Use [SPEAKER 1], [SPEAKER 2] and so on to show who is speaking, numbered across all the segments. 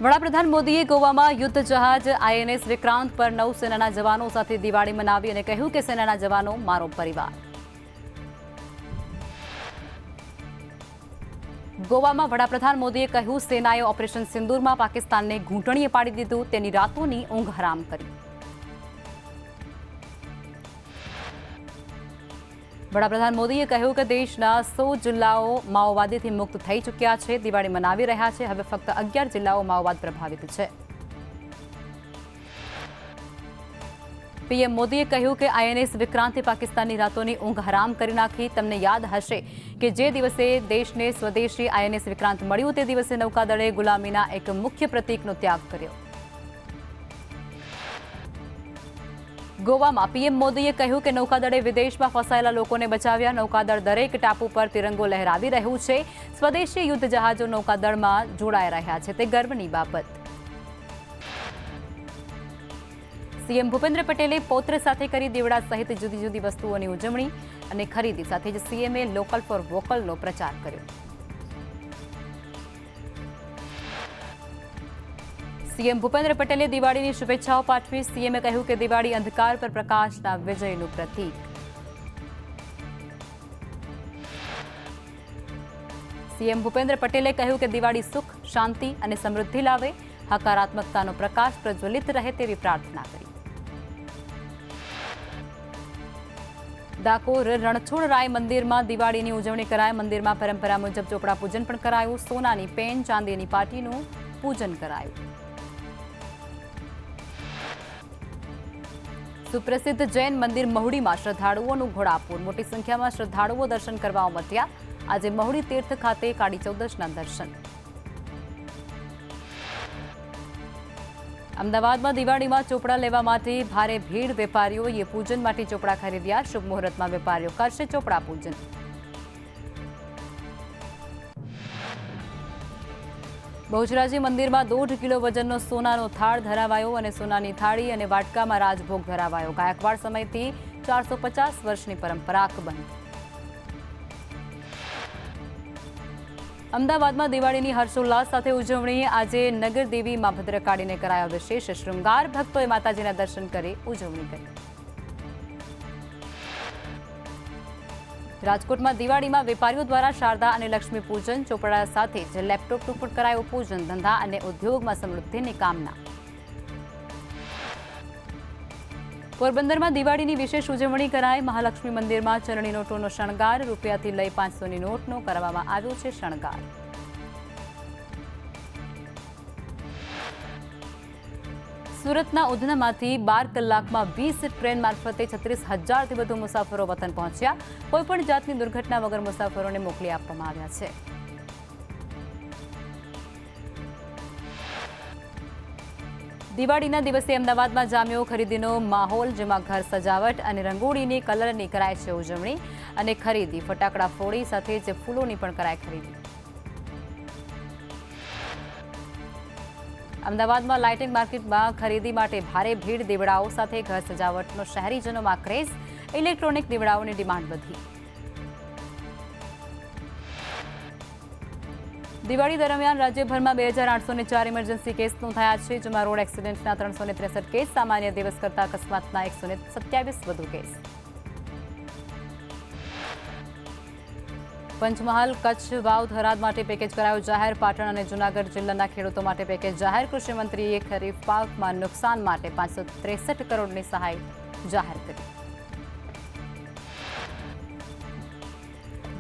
[SPEAKER 1] વડાપ્રધાન મોદીએ ગોવામાં યુદ્ધ જહાજ આઈએનએસ વિક્રાંત પર નૌસેનાના જવાનો સાથે દિવાળી મનાવી અને કહ્યું કે સેનાના જવાનો મારો પરિવાર। ગોવામાં વડાપ્રધાન મોદીએ કહ્યું, સેનાએ ઓપરેશન સિંદૂરમાં પાકિસ્તાનને ઘૂંટણીએ પાડી દીધું, તેની રાતોની ઊંઘ હરામ કરી। વડાપ્રધાન મોદીએ કહ્યું કે દેશના 100 જિલ્લાઓ માઓવાદીથી મુક્ત થઈ ચૂક્યા છે, દિવાળી મનાવી રહ્યા છે। હવે ફક્ત 11 જિલ્લાઓ માઓવાદ પ્રભાવિત છે। પીએમ મોદીએ કહ્યું કે આઈએનએસ વિક્રાંતે પાકિસ્તાનની રાતોની ઊંઘ હરામ કરી નાખી। તમને યાદ હશે કે જે દિવસે દેશને સ્વદેશી આઈએનએસ વિક્રાંત મળ્યું તે દિવસે નૌકાદળે ગુલામીના એક મુખ્ય પ્રતીકનો ત્યાગ કર્યો। ગોવામાં પીએમ મોદીએ કહ્યું કે નૌકાદળે વિદેશમાં ફસાયેલા લોકોને બચાવ્યા। નૌકાદળ દરેક ટાપુ પર તિરંગો લહેરાવી રહ્યું છે। સ્વદેશી યુદ્ધ જહાજો નૌકાદળમાં જોડાઈ રહ્યા છે, તે ગર્વની બાબત। સીએમ ભૂપેન્દ્ર પટેલે પૌત્ર સાથે કરી દીવડા સહિત જુદી જુદી વસ્તુઓની ઉજવણી અને ખરીદી સાથે જ સીએમએ લોકલ ફોર વોકલનો પ્રચાર કર્યો। સીએમ ભૂપેન્દ્ર પટેલે દિવાળીની શુભેચ્છાઓ પાઠવી। સીએમએ કહ્યું કે દિવાળી અંધકાર પર પ્રકાશના વિજયનું પ્રતીક। સીએમ ભૂપેન્દ્ર પટેલે કહ્યું કે દિવાળી સુખ, શાંતિ અને સમૃદ્ધિ લાવે, હકારાત્મકતાનો પ્રકાશ પ્રજ્વલિત રહે તેવી પ્રાર્થના કરી। ડાકોર રણછોડરાય મંદિરમાં દિવાળીની ઉજવણી કરાઈ। મંદિરમાં પરંપરા મુજબ ચોપડા પૂજન પણ કરાયું। સોનાની પેન, ચાંદીની પાટીનું પૂજન કરાયું। સુપ્રસિદ્ધ જૈન મંદિર મહુડીમાં શ્રદ્ધાળુઓનું ઘોડાપુર। મોટી સંખ્યામાં શ્રદ્ધાળુઓ દર્શન કરવા ઉમટ્યા। આજે મહુડી તીર્થ ખાતે કાળી ચૌદશના દર્શન। અમદાવાદમાં દિવાળીમાં ચોપડા લેવા માટે ભારે ભીડ। વેપારીઓએ પૂજન માટે ચોપડા ખરીદ્યા। શુભ મુહૂર્તમાં વેપારીઓ કરશે ચોપડા પૂજન। બહુચરાજી મંદિરમાં 1.5 કિલો વજનનો સોનાનો થાળ ધરાવાયો અને સોનાની થાળી અને વાટકામાં રાજભોગ ધરાવાયો। ગાયકવાડ સમયથી 450 વર્ષની પરંપરા અકબંધ। અમદાવાદમાં દિવાળીની હર્ષોલ્લાસ સાથે ઉજવણી। આજે નગરદેવી મા ભદ્રકાળીને કરાયો વિશેષ શૃંગાર। ભક્તોએ માતાજીના દર્શન કરી ઉજવણી કરી। રાજકોટમાં દિવાળીમાં વેપારીઓ દ્વારા શારદા અને લક્ષ્મી પૂજન। ચોપડા સાથે જ લેપટોપનું પણ કરાયું પૂજન। ધંધા અને ઉદ્યોગમાં સમૃદ્ધિની કામના। પોરબંદરમાં દિવાળીની વિશેષ ઉજવણી કરાઈ। મહાલક્ષ્મી મંદિરમાં ચરણી નોટોનો શણગાર। રૂપિયાથી લઈ 500ની નોટનો કરવામાં આવ્યો છે શણગાર। સુરતના ઉધનામાંથી 12 કલાકમાં 20 ટ્રેન મારફતે 36,000થી વધુ મુસાફરો વતન પહોંચ્યા। કોઈપણ જાતની દુર્ઘટના વગર મુસાફરોને મોકલી આપવામાં આવ્યા છે। દિવાળીના દિવસે અમદાવાદમાં જામ્યો ખરીદીનો માહોલ, જેમાં ઘર સજાવટ અને રંગોળીની કલરની કરાય છે ઉજવણી અને ખરીદી। ફટાકડા ફોડી સાથે જ ફૂલોની પણ કરાય ખરીદી। અમદાવાદમાં લાઇટિંગ માર્કેટમાં ખરીદી માટે ભારે ભીડ। દીવડાઓ સાથે ઘર સજાવટનો શહેરીજનોમાં ક્રેઝ। ઇલેક્ટ્રોનિક દીવડાઓની ડિમાન્ડ વધી। દિવાળી દરમિયાન રાજ્યભરમાં 2804 ઇમરજન્સી કેસ નોંધાયા છે, જેમાં રોડ એક્સિડન્ટના 363 કેસ, સામાન્ય દિવસ કરતાં અકસ્માતના 127 વધુ કેસ। પંચમહાલ, કચ્છ, વાવ, થરાદ માટે પેકેજ કરાયું જાહેર। પાટણ અને જૂનાગઢ જિલ્લાના ખેડૂતો માટે પેકેજ જાહેર। કૃષિમંત્રીએ ખરીફ પાકમાં નુકસાન માટે 563 કરોડની સહાય જાહેર કરી।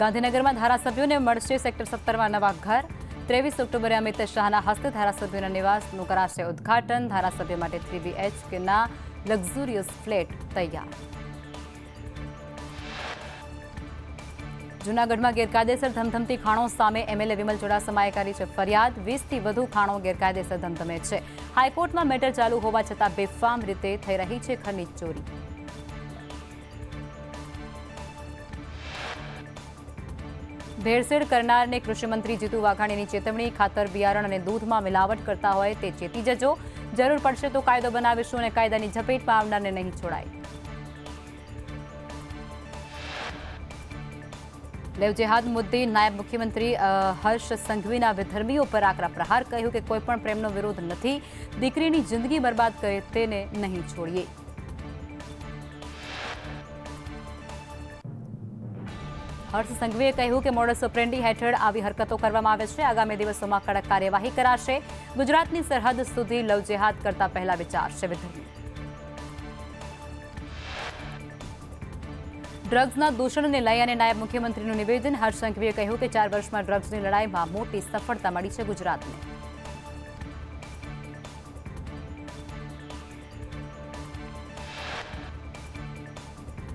[SPEAKER 1] ગાંધીનગરમાં ધારાસભ્યોને મળશે સેક્ટર 17માં નવા ઘર। 23 ઓક્ટોબરે અમિત શાહના હસ્તે ધારાસભ્યોના નિવાસનું કરાશે ઉદ્ઘાટન। ધારાસભ્ય માટે 3 BHKના લક્ઝુરિયસ ફ્લેટ તૈયાર। જૂનાગઢમાં ગેરકાયદેસર ધમધમતી ખાણો સામે એમએલએ વિમલ ચુડાસમાએ કરી છે ફરિયાદ। 20થી વધુ ખાણો ગેરકાયદેસર ધમધમે છે। હાઈકોર્ટમાં મેટર ચાલુ હોવા છતાં બેફામ રીતે થઈ રહી છે ખનીજ ચોરી। ભેળસેળ કરનારને કૃષિમંત્રી જીતુ વાઘાણીની ચેતવણી। ખાતર, બિયારણ અને દૂધમાં મિલાવટ કરતા હોય તે ચેતી જજો। જરૂર પડશે તો કાયદો બનાવીશું અને કાયદાની ઝપેટમાં આવનારને નહીં છોડાય। લેવ જેહાદ મુદ્દે નાયબ મુખ્યમંત્રી હર્ષ સંઘવીના વિધર્મીઓ પર આકરા પ્રહાર, કહ્યું કે કોઈપણ પ્રેમનો વિરોધ નથી, દીકરીની જિંદગી બરબાદ કરે તેને નહીં છોડીએ. હર્ષ સંઘવીએ કહ્યું કે મોડસ ઓપરેન્ડી હેઠળ આવી હરકતો કરવામાં આવે છે. આગામી દિવસોમાં કડક કાર્યવાહી કરાશે. ગુજરાતની સરહદ સુધી લવ જેહાદ કરતા પહેલા વિચારશે વિધર્મી. ડ્રગ્સના દૂષણને લઈ અને નાયબ મુખ્યમંત્રીનું નિવેદન. હર્ષ સંઘવીએ કહ્યું કે 4 વર્ષમાં ડ્રગ્સની લડાઈમાં મોટી સફળતા મળી છે ગુજરાતને.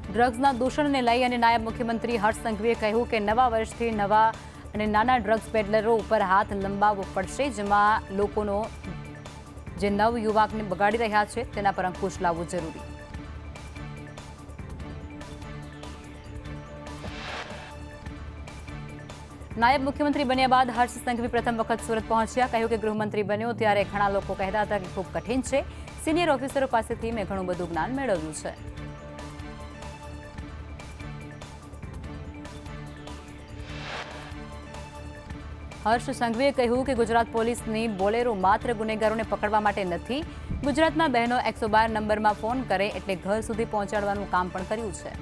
[SPEAKER 1] ડ્રગ્સના દૂષણને લઈ અને નાયબ મુખ્યમંત્રી હર્ષ સંઘવીએ કહ્યું કે નવા વર્ષથી નવા અને નાના ડ્રગ્સ પેડલરો ઉપર હાથ લંબાવવો પડશે, જેમાં લોકોનો જે નવ યુવકને બગાડી રહ્યા છે તેના પર અંકુશ લાવવું જરૂરી. નાયબ મુખ્યમંત્રી બન્યા બાદ હર્ષ સંઘવી પ્રથમ વખત સુરત પહોંચ્યા. કહ્યું કે ગૃહમંત્રી બન્યો ત્યારે ઘણા લોકો કહેતા હતા કે ખૂબ કઠિન છે. સિનિયર ઓફિસરો પાસેથી મેં ઘણું બધું જ્ઞાન મેળવ્યું છે. હર્ષ સંઘવીએ કહ્યું કે ગુજરાત પોલીસની બોલેરો માત્ર ગુનેગારોને પકડવા માટે નથી. ગુજરાતમાં બહેનો 112 નંબરમાં ફોન કરે એટલે ઘર સુધી પહોંચાડવાનું કામ પણ કર્યું છે.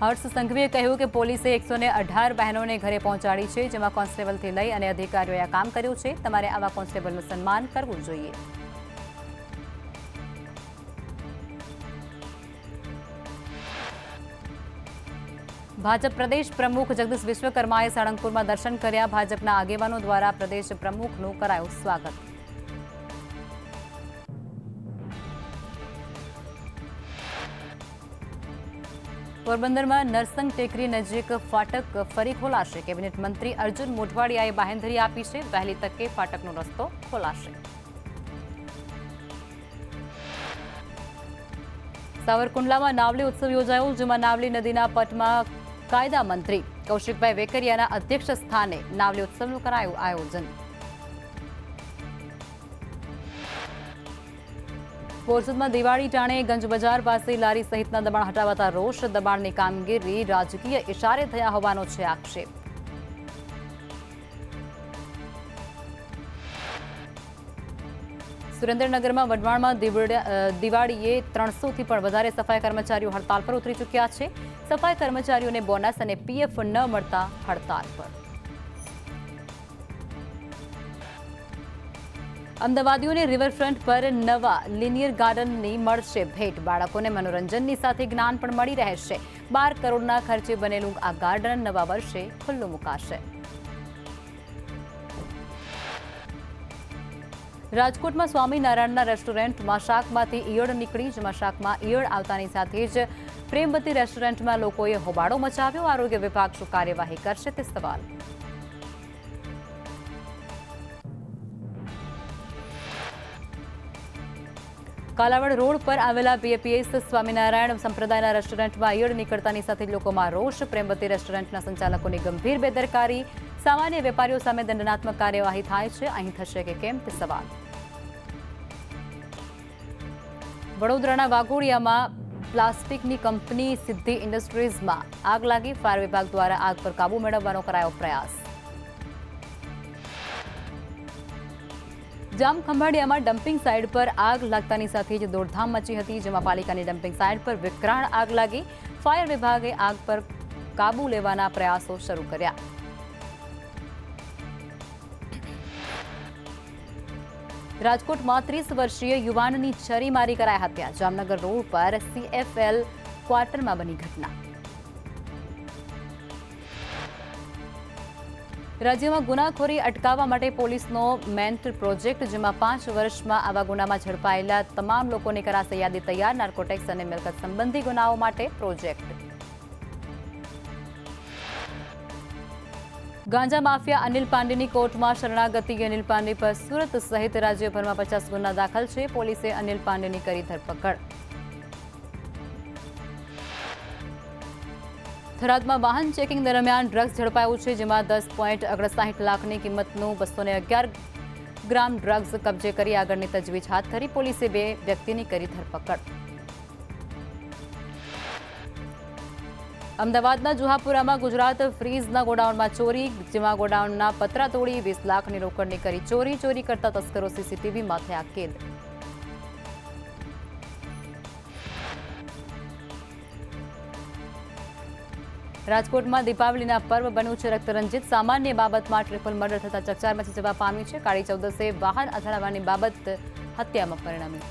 [SPEAKER 1] હર્ષ સંઘવીએ કહ્યું કે પોલીસે 118 બહેનોને ઘરે પહોંચાડી છે, જેમાં કોન્સ્ટેબલથી લઈ અને અધિકારીઓએ આ કામ કર્યું છે. તમારે આવા કોન્સ્ટેબલનું સન્માન કરવું જોઈએ. ભાજપ પ્રદેશ પ્રમુખ જગદીશ વિશ્વકર્માએ સાળંગપુરમાં દર્શન કર્યા. ભાજપના આગેવાનો દ્વારા પ્રદેશ પ્રમુખનું કરાયું સ્વાગત. પોરબંદરમાં નરસંગ ટેકરી નજીક ફાટક ફરી ખોલાશે. કેબિનેટ મંત્રી અર્જુન મોઢવાડિયાએ બાહેંધરી આપી છે. વહેલી તકે ફાટકનો રસ્તો ખોલાશે. સાવરકુંડલામાં નાવલી ઉત્સવ યોજાયો, જેમાં નાવલી નદીના પટમાં કાયદા મંત્રી કૌશિકભાઈ વેકરિયાના અધ્યક્ષ સ્થાને નાવલી ઉત્સવનું કરાયું આયોજન. બોરસદમાં દિવાળી ટાણે ગંજ બજાર પાસે લારી સહિતના દબાણ હટાવતા રોષ. દબાણની કામગીરી રાજકીય ઇશારે થયા હોવાનો છે આક્ષેપ. સુરેન્દ્રનગરમાં વઢવાણમાં દિવાળીએ 300થી પણ વધારે સફાઈ કર્મચારીઓ હડતાલ પર ઉતરી ચૂક્યા છે. સફાઈ કર્મચારીઓને બોનસ અને પીએફ ન મળતા હડતાલ પર. અમદાવાદીઓને રિવરફ્રન્ટ પર નવા લિનિયર ગાર્ડનની મળશે ભેટ. બાળકોને મનોરંજનની સાથે જ્ઞાન પણ મળી રહેશે. 12 કરોડના ખર્ચે બનેલું આ ગાર્ડન નવા વર્ષે ખુલ્લું મુકાશે. રાજકોટમાં સ્વામિનારાયણના રેસ્ટોરન્ટમાં શાકમાંથી ઈયળ નીકળી, જેમાં શાકમાં ઈયળ આવતાની સાથે જ પ્રેમવતી રેસ્ટોરન્ટમાં લોકોએ હોબાળો મચાવ્યો. આરોગ્ય વિભાગ શું કાર્યવાહી કરશે તે સવાલ. કાલાવડ રોડ પર આવેલા બીએપીએસ સ્વામિનારાયણ સંપ્રદાયના રેસ્ટોરન્ટમાં ઈયળ નીકળતાની સાથે લોકોમાં રોષ. પ્રેમવતી રેસ્ટોરન્ટના સંચાલકોની ગંભીર બેદરકારી. સામાન્ય વેપારીઓ સામે દંડનાત્મક કાર્યવાહી થાય છે, અહીં થશે કે કેમ તે સવાલ. વડોદરાના વાઘોડિયામાં પ્લાસ્ટિકની કંપની સિદ્ધિ ઇન્ડસ્ટ્રીઝમાં આગ લાગી. ફાયર વિભાગ દ્વારા આગ પર કાબુ મેળવવાનો કરાયો પ્રયાસ. જામખંભાળિયામાં ડમ્પિંગ સાઇટ પર આગ લાગતાની સાથે જ દોડધામ મચી હતી, જેમાં પાલિકાની ડમ્પિંગ સાઇટ પર વિકરાળ આગ લાગી. ફાયર વિભાગે આગ પર કાબુ લેવાના પ્રયાસો શરૂ કર્યા. રાજકોટમાં 30 વર્ષીય યુવાનની છરીમારી કરાઈ હત્યા. જામનગર રોડ પર CFL ક્વાર્ટરમાં બની ઘટના. રાજ્યમાં ગુનાખોરી અટકાવવા માટે પોલીસનો મેન્ટ પ્રોજેક્ટ, જેમાં 5 વર્ષમાં આવા ગુનામાં ઝડપાયેલા તમામ લોકોની કરાશે યાદી તૈયાર. નાર્કોટેક્સ અને મિલકત સંબંધી ગુનાઓ માટે પ્રોજેક્ટ. ગાંજા માફિયા અનિલ પાંડેની કોર્ટમાં શરણાગતિ. અનિલ પાંડે પર સુરત સહિત રાજ્યભરમાં 50 ગુના દાખલ છે. પોલીસે અનિલ પાંડેની કરી ધરપકડ. થરાદમાં વાહન ચેકિંગ દરમિયાન ડ્રગ્સ ઝડપાયું છે, જેમાં 10.59 લાખની કિંમતનું 211 ગ્રામ ડ્રગ્સ કબજે કરી આગળની તજવીજ હાથ ધરી. પોલીસે 2 વ્યક્તિની કરી ધરપકડ. અમદાવાદના જુહાપુરામાં ગુજરાત ફ્રીઝના ગોડાઉનમાં ચોરી, જેમાં ગોડાઉનના પતરા તોડી 20 લાખની રોકડની કરી ચોરી. ચોરી કરતા તસ્કરો સીસીટીવીમાં થયા કેદ. રાજકોટમાં દીપાવલીના પર્વ બન્યું છે રક્તરંજિત. સામાન્ય બાબતમાં ટ્રિપલ મર્ડર થતા ચકચાર મચી જવા પામ્યું છે. કાળી ચૌદસે વાહન અથડાવાની બાબત હત્યામાં પરિણમી.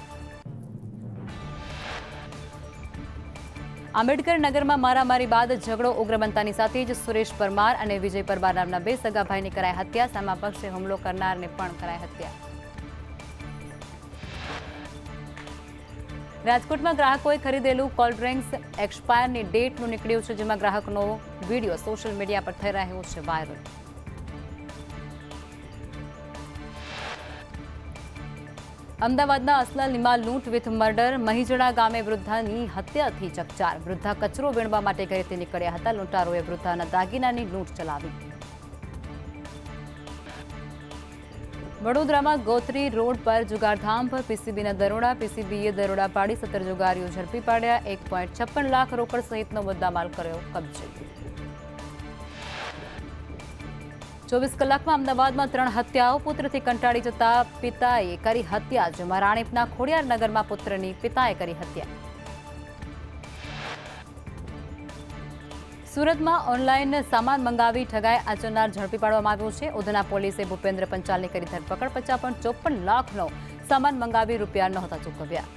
[SPEAKER 1] આંબેડકર નગરમાં મારામારી બાદ ઝઘડો ઉગ્ર બનતાની સાથે જ સુરેશ પરમાર અને વિજય પરમાર નામના 2 સગા ભાઈની કરાઈ હત્યા. સામા પક્ષે હુમલો કરનારને પણ કરાઈ હત્યા. રાજકોટમાં ગ્રાહકોએ ખરીદેલું કોલ્ડ ડ્રિંક્સ એક્સપાયરની ડેટનું નીકળ્યું છે, જેમાં ગ્રાહકનો વિડીયો સોશિયલ મીડિયા પર થઈ રહ્યો છે વાયરલ. અમદાવાદના અસલાલીમાં લૂંટ વિથ મર્ડર. મહીજડા ગામે વૃદ્ધાની હત્યાથી ચકચાર. વૃદ્ધા કચરો વીણવા માટે ઘરેથી નીકળ્યા હતા. લૂંટારોએ વૃદ્ધાના દાગીનાની લૂંટ ચલાવી. વડોદરામાં ગોત્રી રોડ પર જુગારધામ પર પીસીબીના દરોડા. પીસીબીએ દરોડા પાડી 17 જુગારીઓ ઝડપી પાડ્યા. 1.56 લાખ રોકડ સહિતનો મુદ્દામાલ કર્યો કબજે. 24 કલાકમાં અમદાવાદમાં 3 હત્યાઓ. પુત્રથી કંટાળી જતા પિતાએ કરી હત્યા. જેમાં રાણીપના ખોડિયારનગરમાં પુત્રની પિતાએ કરી હત્યા. સુરતમાં ઓનલાઈન સામાન મંગાવી ઠગાઈ આચરનાર ઝડપી પાડવામાં આવ્યો છે. ઉધના પોલીસે ભૂપેન્દ્ર પંચાલની કરી ધરપકડ. 50.54 લાખનો સામાન મંગાવી રૂપિયા નહોતા ચૂકવ્યા.